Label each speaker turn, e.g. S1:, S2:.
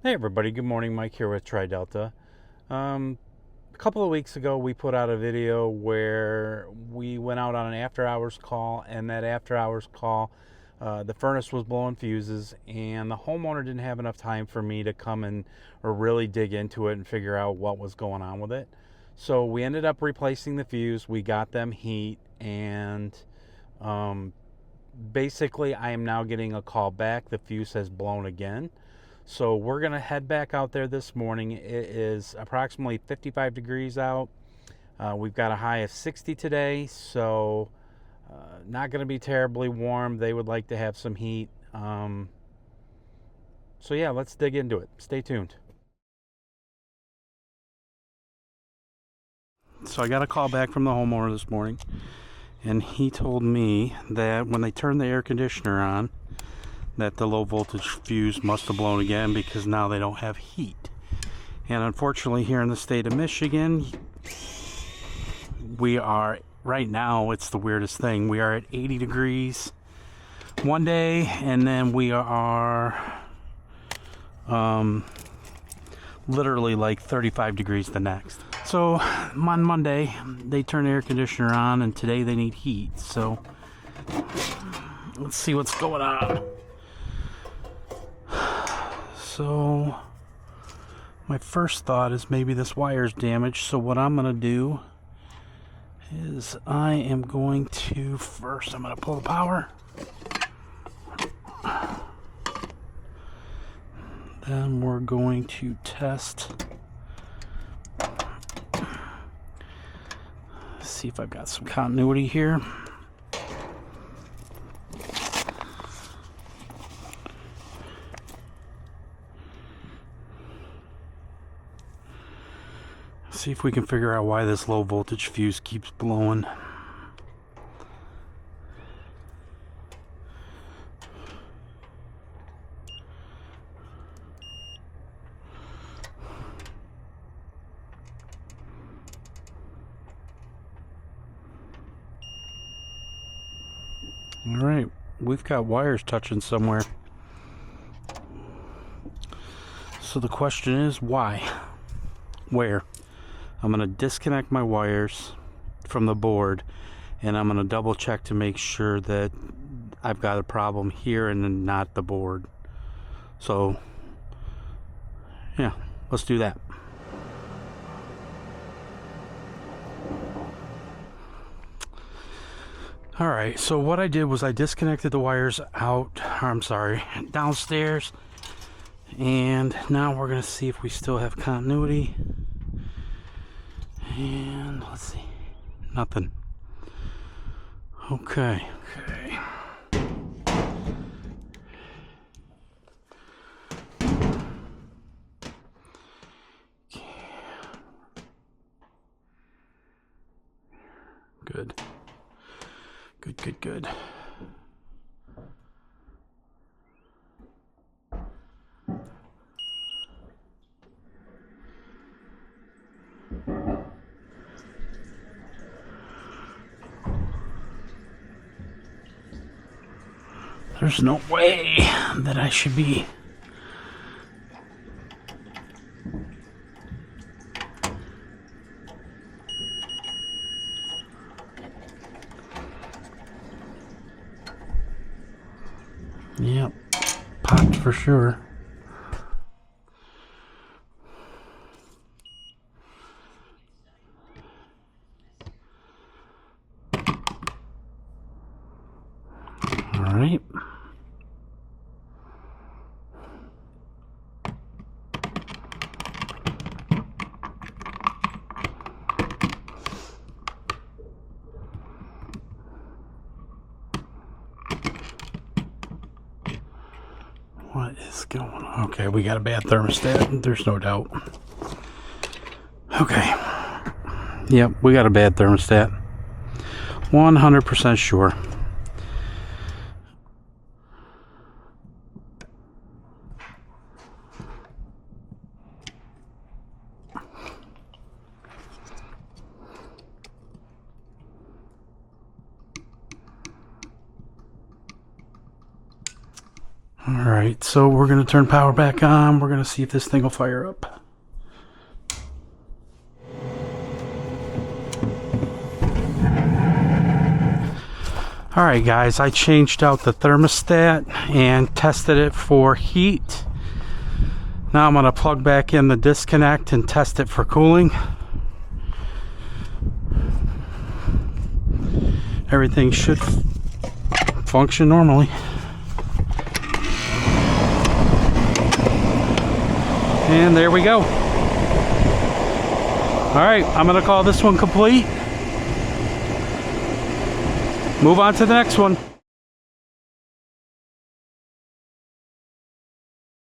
S1: Hey everybody, good morning. Mike here with Tri-Delta. A couple of weeks ago we put out a video where we went out on an after hours call, and that after hours call the furnace was blowing fuses, and the homeowner didn't have enough time for me to come and or really dig into it and figure out what was going on with it. So we ended up replacing the fuse. We got them heat, and basically I am now getting a call back. The fuse has blown again. So we're going to head back out there this morning. It is approximately 55 degrees out. We've got a high of 60 today, so not going to be terribly warm. They would like to have some heat. So yeah, let's dig into it. Stay tuned. So I got a call back from the homeowner this morning, and he told me that when they turned the air conditioner on, that the low voltage fuse must have blown again because now they don't have heat. And unfortunately here in the state of Michigan, we are, right now, it's the weirdest thing. We are at 80 degrees one day, and then we are literally like 35 degrees the next. So on Monday, they turn the air conditioner on, and today they need heat. So let's see what's going on. So my first thought is maybe this wire's damaged. So what I'm going to do is I am going to first, I'm going to pull the power. Then we're going to test. See if I've got some continuity here. See if we can figure out why this low voltage fuse keeps blowing. All right, we've got wires touching somewhere. So the question is, why? Where? I'm going to disconnect my wires from the board, and I'm going to double check to make sure that I've got a problem here and not the board. So yeah, let's do that. Alright, so what I did was I disconnected the wires downstairs, and now we're going to see if we still have continuity. And let's see, nothing. Okay. Good. There's no way that I should be. Yep, popped for sure. All right. What is going on? Okay, we got a bad thermostat. There's no doubt. Okay. Yep, we got a bad thermostat. 100% sure. All right, so we're going to turn power back on. We're going to see if this thing will fire up. All right, guys, I changed out the thermostat and tested it for heat. Now I'm going to plug back in the disconnect and test it for cooling. Everything should function normally. And there we go. All right, I'm going to call this one complete. Move on to the next one.